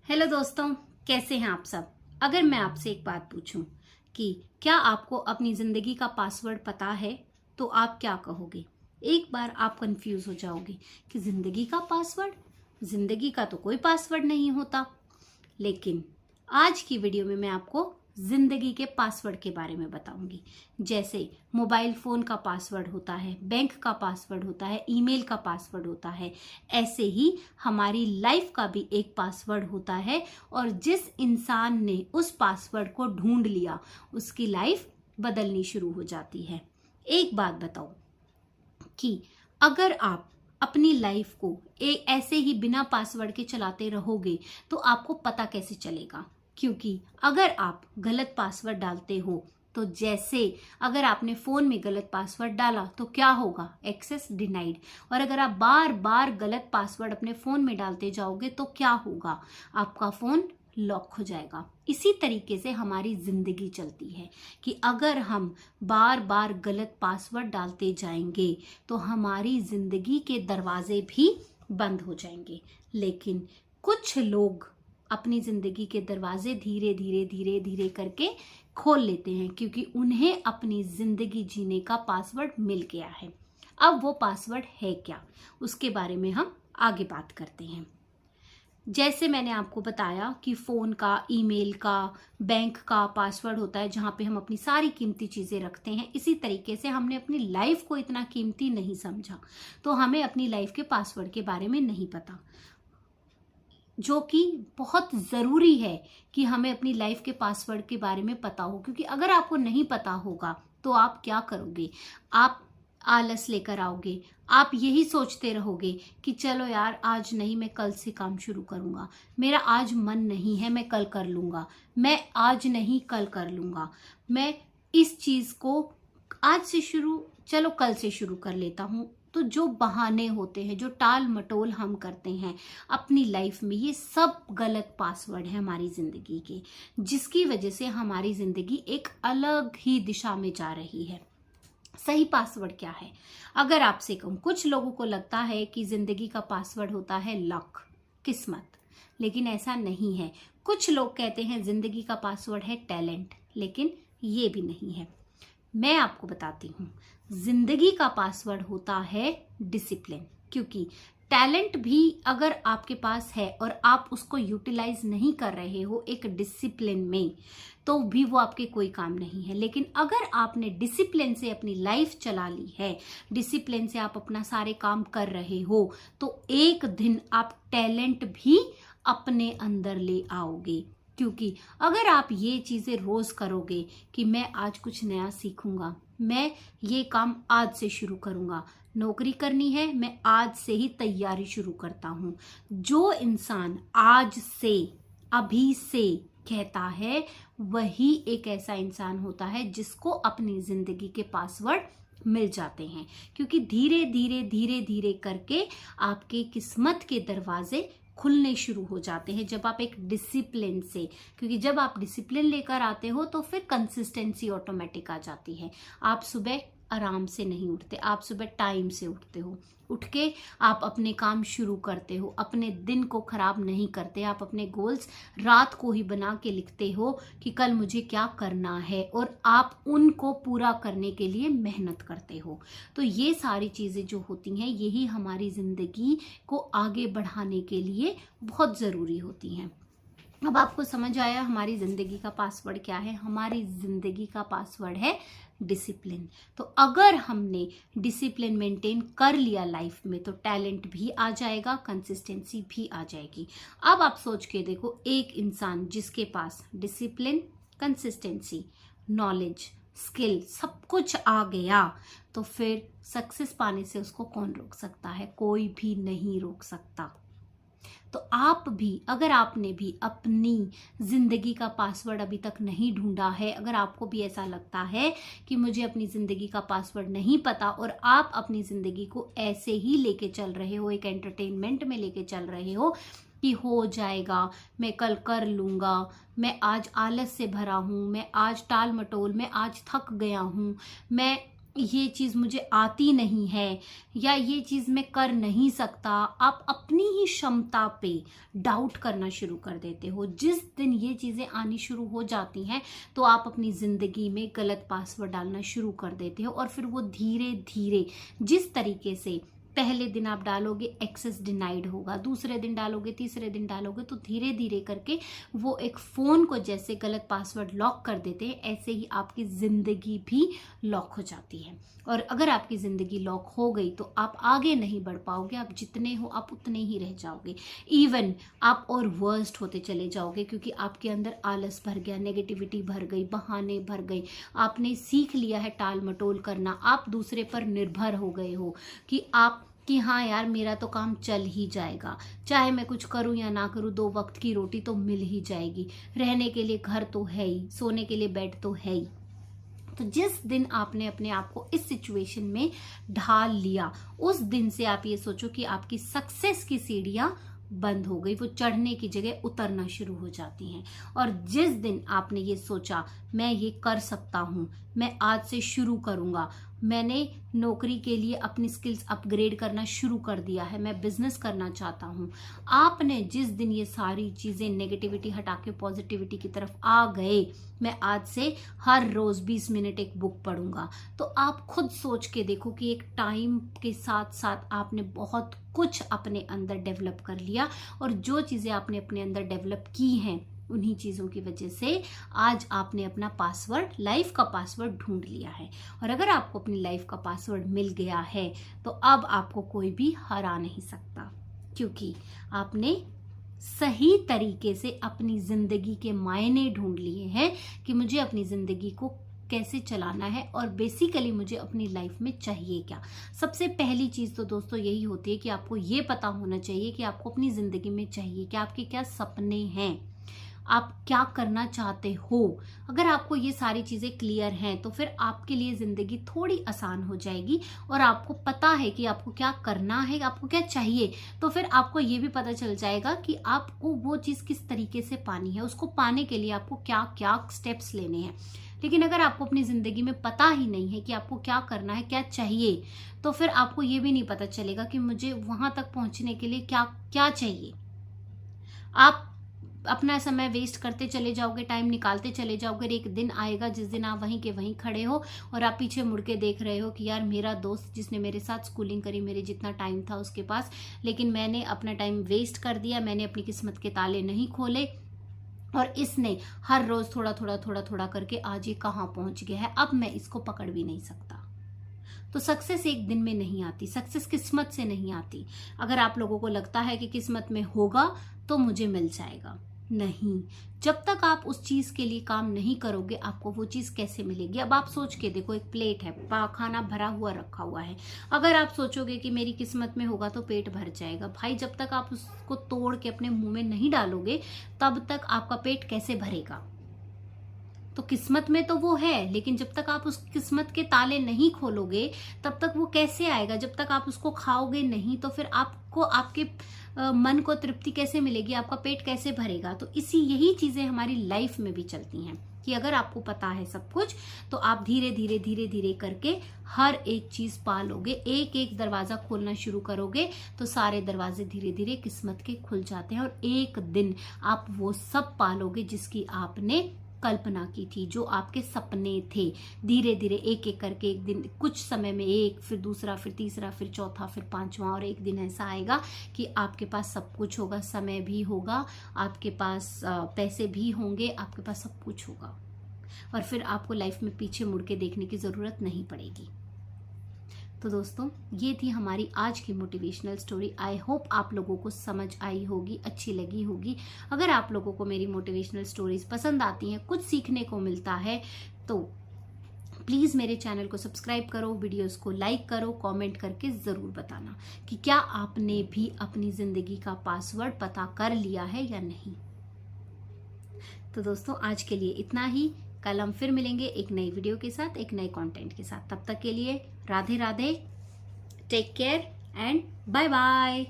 Hello दोस्तों, कैसे हैं आप सब। अगर मैं आपसे एक बात पूछूं कि क्या आपको अपनी जिंदगी का पासवर्ड पता है, तो आप क्या कहोगे। एक बार आप कंफ्यूज हो जाओगे कि जिंदगी का पासवर्ड, जिंदगी का तो कोई पासवर्ड नहीं होता। लेकिन आज की वीडियो में मैं आपको जिंदगी के पासवर्ड के बारे में बताऊंगी। जैसे मोबाइल फोन का पासवर्ड होता है, बैंक का पासवर्ड होता है, ईमेल का पासवर्ड होता है, ऐसे ही हमारी लाइफ का भी एक पासवर्ड होता है। और जिस इंसान ने उस पासवर्ड को ढूंढ लिया, उसकी लाइफ बदलनी शुरू हो जाती है। एक बात बताओ कि अगर आप अपनी लाइफ को ऐसे ही बिना पासवर्ड के चलाते रहोगे तो आपको पता कैसे चलेगा। क्योंकि अगर आप गलत पासवर्ड डालते हो तो जैसे अगर आपने फोन में गलत पासवर्ड डाला तो क्या होगा, एक्सेस डिनाइड। और अगर आप बार बार गलत पासवर्ड अपने फोन में डालते जाओगे तो क्या होगा, आपका फोन लॉक हो जाएगा। इसी तरीके से हमारी जिंदगी चलती है कि अगर हम बार बार गलत पासवर्ड डालते जाएंगे तो हमारी जिंदगी के दरवाजे भी बंद हो जाएंगे। लेकिन कुछ लोग अपनी जिंदगी के दरवाजे धीरे धीरे धीरे धीरे करके खोल लेते हैं, क्योंकि उन्हें अपनी जिंदगी जीने का पासवर्ड मिल गया है। अब वो पासवर्ड है क्या, उसके बारे में हम आगे बात करते हैं। जैसे मैंने आपको बताया कि फ़ोन का, ईमेल का, बैंक का पासवर्ड होता है जहाँ पे हम अपनी सारी कीमती चीज़ें रखते हैं। इसी तरीके से हमने अपनी लाइफ को इतना कीमती नहीं समझा, तो हमें अपनी लाइफ के पासवर्ड के बारे में नहीं पता, जो कि बहुत ज़रूरी है कि हमें अपनी लाइफ के पासवर्ड के बारे में पता हो। क्योंकि अगर आपको नहीं पता होगा तो आप क्या करोगे, आप आलस लेकर आओगे, आप यही सोचते रहोगे कि चलो यार आज नहीं, मैं कल से काम शुरू करूंगा, मेरा आज मन नहीं है, मैं कल कर लूंगा, मैं आज नहीं कल कर लूंगा, मैं इस चीज को आज से शुरू, चलो कल से शुरू कर लेता हूं। तो जो बहाने होते हैं, जो टाल मटोल हम करते हैं अपनी लाइफ में, ये सब गलत पासवर्ड है हमारी जिंदगी के, जिसकी वजह से हमारी जिंदगी एक अलग ही दिशा में जा रही है। सही पासवर्ड क्या है, अगर आपसे कहूं, कुछ लोगों को लगता है कि जिंदगी का पासवर्ड होता है लक, किस्मत, लेकिन ऐसा नहीं है। कुछ लोग कहते हैं जिंदगी का पासवर्ड है टैलेंट, लेकिन ये भी नहीं है। मैं आपको बताती हूँ, जिंदगी का पासवर्ड होता है डिसिप्लिन। क्योंकि टैलेंट भी अगर आपके पास है और आप उसको यूटिलाइज नहीं कर रहे हो एक डिसिप्लिन में, तो भी वो आपके कोई काम नहीं है। लेकिन अगर आपने डिसिप्लिन से अपनी लाइफ चला ली है, डिसिप्लिन से आप अपना सारे काम कर रहे हो, तो एक दिन आप टैलेंट भी अपने अंदर ले आओगे। क्योंकि अगर आप ये चीज़ें रोज़ करोगे कि मैं आज कुछ नया सीखूंगा, मैं ये काम आज से शुरू करूंगा, नौकरी करनी है, मैं आज से ही तैयारी शुरू करता हूँ। जो इंसान आज से, अभी से कहता है, वही एक ऐसा इंसान होता है जिसको अपनी जिंदगी के पासवर्ड मिल जाते हैं। क्योंकि धीरे धीरे धीरे धीरे करके आपके किस्मत के दरवाजे खुलने शुरू हो जाते हैं जब आप एक डिसिप्लिन से, क्योंकि जब आप डिसिप्लिन लेकर आते हो तो फिर कंसिस्टेंसी ऑटोमेटिक आ जाती है। आप सुबह आराम से नहीं उठते, आप सुबह टाइम से उठते हो, उठ के आप अपने काम शुरू करते हो, अपने दिन को खराब नहीं करते, आप अपने गोल्स रात को ही बना के लिखते हो कि कल मुझे क्या करना है, और आप उनको पूरा करने के लिए मेहनत करते हो। तो ये सारी चीज़ें जो होती हैं, यही हमारी ज़िंदगी को आगे बढ़ाने के लिए बहुत ज़रूरी होती हैं। अब आपको समझ आया हमारी जिंदगी का पासवर्ड क्या है। हमारी जिंदगी का पासवर्ड है डिसिप्लिन। तो अगर हमने डिसिप्लिन मेंटेन कर लिया लाइफ में, तो टैलेंट भी आ जाएगा, कंसिस्टेंसी भी आ जाएगी। अब आप सोच के देखो, एक इंसान जिसके पास डिसिप्लिन, कंसिस्टेंसी, नॉलेज, स्किल सब कुछ आ गया, तो फिर सक्सेस पाने से उसको कौन रोक सकता है, कोई भी नहीं रोक सकता। तो आप भी, अगर आपने भी अपनी जिंदगी का पासवर्ड अभी तक नहीं ढूंढा है, अगर आपको भी ऐसा लगता है कि मुझे अपनी जिंदगी का पासवर्ड नहीं पता, और आप अपनी जिंदगी को ऐसे ही लेके चल रहे हो, एक एंटरटेनमेंट में लेके चल रहे हो कि हो जाएगा, मैं कल कर लूँगा, मैं आज आलस से भरा हूँ, मैं आज टाल मटोल, मैं आज थक गया हूँ, मैं ये चीज़ मुझे आती नहीं है या ये चीज़ मैं कर नहीं सकता, आप अपनी ही क्षमता पे डाउट करना शुरू कर देते हो। जिस दिन ये चीज़ें आनी शुरू हो जाती हैं तो आप अपनी ज़िंदगी में गलत पासवर्ड डालना शुरू कर देते हो और फिर वो धीरे धीरे जिस तरीके से पहले दिन आप डालोगे एक्सेस डिनाइड होगा, दूसरे दिन डालोगे, तीसरे दिन डालोगे, तो धीरे धीरे करके वो एक फ़ोन को जैसे गलत पासवर्ड लॉक कर देते हैं ऐसे ही आपकी ज़िंदगी भी लॉक हो जाती है। और अगर आपकी ज़िंदगी लॉक हो गई तो आप आगे नहीं बढ़ पाओगे, आप जितने हो आप उतने ही रह जाओगे। इवन आप और वर्स्ट होते चले जाओगे क्योंकि आपके अंदर आलस भर गया, नेगेटिविटी भर गई, बहाने भर गए, आपने सीख लिया है टाल मटोल करना, आप दूसरे पर निर्भर हो गए हो कि हाँ यार मेरा तो काम चल ही जाएगा, चाहे मैं कुछ करूं या ना करूं, 2 वक्त की रोटी तो मिल ही जाएगी, रहने के लिए घर तो है ही, सोने के लिए बेड तो है ही। तो जिस दिन आपने अपने आप को इस सिचुएशन में ढाल लिया उस दिन से आप ये सोचो कि आपकी सक्सेस की सीढ़ियां बंद हो गई, वो चढ़ने की जगह उतरना शुरू हो जाती हैं। और जिस दिन आपने ये सोचा मैं ये कर सकता हूँ, मैं आज से शुरू करूँगा, मैंने नौकरी के लिए अपनी स्किल्स अपग्रेड करना शुरू कर दिया है, मैं बिजनेस करना चाहता हूँ, आपने जिस दिन ये सारी चीज़ें नेगेटिविटी हटा के पॉजिटिविटी की तरफ आ गए, मैं आज से हर रोज़ 20 मिनट एक बुक पढ़ूंगा, तो आप खुद सोच के देखो कि एक टाइम के साथ साथ आपने बहुत कुछ अपने अंदर डेवलप कर लिया। और जो चीज़ें आपने अपने अंदर डेवलप की हैं उन्हीं चीज़ों की वजह से आज आपने अपना पासवर्ड, लाइफ का पासवर्ड ढूंढ लिया है। और अगर आपको अपनी लाइफ का पासवर्ड मिल गया है तो अब आपको कोई भी हरा नहीं सकता, क्योंकि आपने सही तरीके से अपनी जिंदगी के मायने ढूंढ लिए हैं कि मुझे अपनी जिंदगी को कैसे चलाना है और बेसिकली मुझे अपनी लाइफ में चाहिए क्या। सबसे पहली चीज़ तो दोस्तों यही होती है कि आपको ये पता होना चाहिए कि आपको अपनी ज़िंदगी में चाहिए क्या, आपके क्या सपने हैं, आप क्या करना चाहते हो। अगर आपको ये सारी चीज़ें क्लियर हैं तो फिर आपके लिए ज़िंदगी थोड़ी आसान हो जाएगी और आपको पता है कि आपको क्या करना है, आपको क्या चाहिए, तो फिर आपको ये भी पता चल जाएगा कि आपको वो चीज़ किस तरीके से पानी है, उसको पाने के लिए आपको क्या क्या स्टेप्स लेने हैं। लेकिन अगर आपको अपनी ज़िंदगी में पता ही नहीं है कि आपको क्या करना है, क्या चाहिए, तो फिर आपको ये भी नहीं पता चलेगा कि मुझे वहाँ तक पहुँचने के लिए क्या क्या चाहिए। आप अपना समय वेस्ट करते चले जाओगे, टाइम निकालते चले जाओगे, एक दिन आएगा जिस दिन आप वहीं के वहीं खड़े हो और आप पीछे मुड़ के देख रहे हो कि यार मेरा दोस्त जिसने मेरे साथ स्कूलिंग करी, मेरे जितना टाइम था उसके पास, लेकिन मैंने अपना टाइम वेस्ट कर दिया, मैंने अपनी किस्मत के ताले नहीं खोले और इसने हर रोज थोड़ा थोड़ा थोड़ा थोड़ा करके आज ये कहाँ पहुंच गया है, अब मैं इसको पकड़ भी नहीं सकता। तो सक्सेस एक दिन में नहीं आती, सक्सेस किस्मत से नहीं आती। अगर आप लोगों को लगता है कि किस्मत में होगा तो मुझे मिल जाएगा, नहीं, जब तक आप उस चीज के लिए काम नहीं करोगे आपको वो चीज कैसे मिलेगी। अब आप सोच के देखो, एक प्लेट है, खाना भरा हुआ रखा हुआ है, अगर आप सोचोगे कि मेरी किस्मत में होगा तो पेट भर जाएगा, भाई जब तक आप उसको तोड़ के अपने मुंह में नहीं डालोगे तब तक आपका पेट कैसे भरेगा। तो किस्मत में तो वो है, लेकिन जब तक आप उस किस्मत के ताले नहीं खोलोगे तब तक वो कैसे आएगा। जब तक आप उसको खाओगे नहीं तो फिर आपको आपके मन को तृप्ति कैसे मिलेगी, आपका पेट कैसे भरेगा। तो यही चीजें हमारी लाइफ में भी चलती हैं कि अगर आपको पता है सब कुछ तो आप धीरे धीरे धीरे धीरे करके हर एक चीज पालोगे, एक एक दरवाजा खोलना शुरू करोगे तो सारे दरवाजे धीरे धीरे किस्मत के खुल जाते हैं और एक दिन आप वो सब पालोगे जिसकी आपने कल्पना की थी, जो आपके सपने थे। धीरे धीरे एक एक करके एक दिन, कुछ समय में एक, फिर दूसरा, फिर तीसरा, फिर चौथा, फिर पांचवा, और एक दिन ऐसा आएगा कि आपके पास सब कुछ होगा, समय भी होगा, आपके पास पैसे भी होंगे, आपके पास सब कुछ होगा और फिर आपको लाइफ में पीछे मुड़ के देखने की जरूरत नहीं पड़ेगी। तो दोस्तों ये थी हमारी आज की मोटिवेशनल स्टोरी। आई होप आप लोगों को समझ आई होगी, अच्छी लगी होगी। अगर आप लोगों को मेरी मोटिवेशनल स्टोरीज पसंद आती हैं, कुछ सीखने को मिलता है, तो प्लीज़ मेरे चैनल को सब्सक्राइब करो, वीडियोस को लाइक करो, कमेंट करके ज़रूर बताना कि क्या आपने भी अपनी ज़िंदगी का पासवर्ड पता कर लिया है या नहीं। तो दोस्तों आज के लिए इतना ही। कल हम फिर मिलेंगे एक नई वीडियो के साथ, एक नए कंटेंट के साथ। तब तक के लिए Radhe Radhe, take care and bye bye.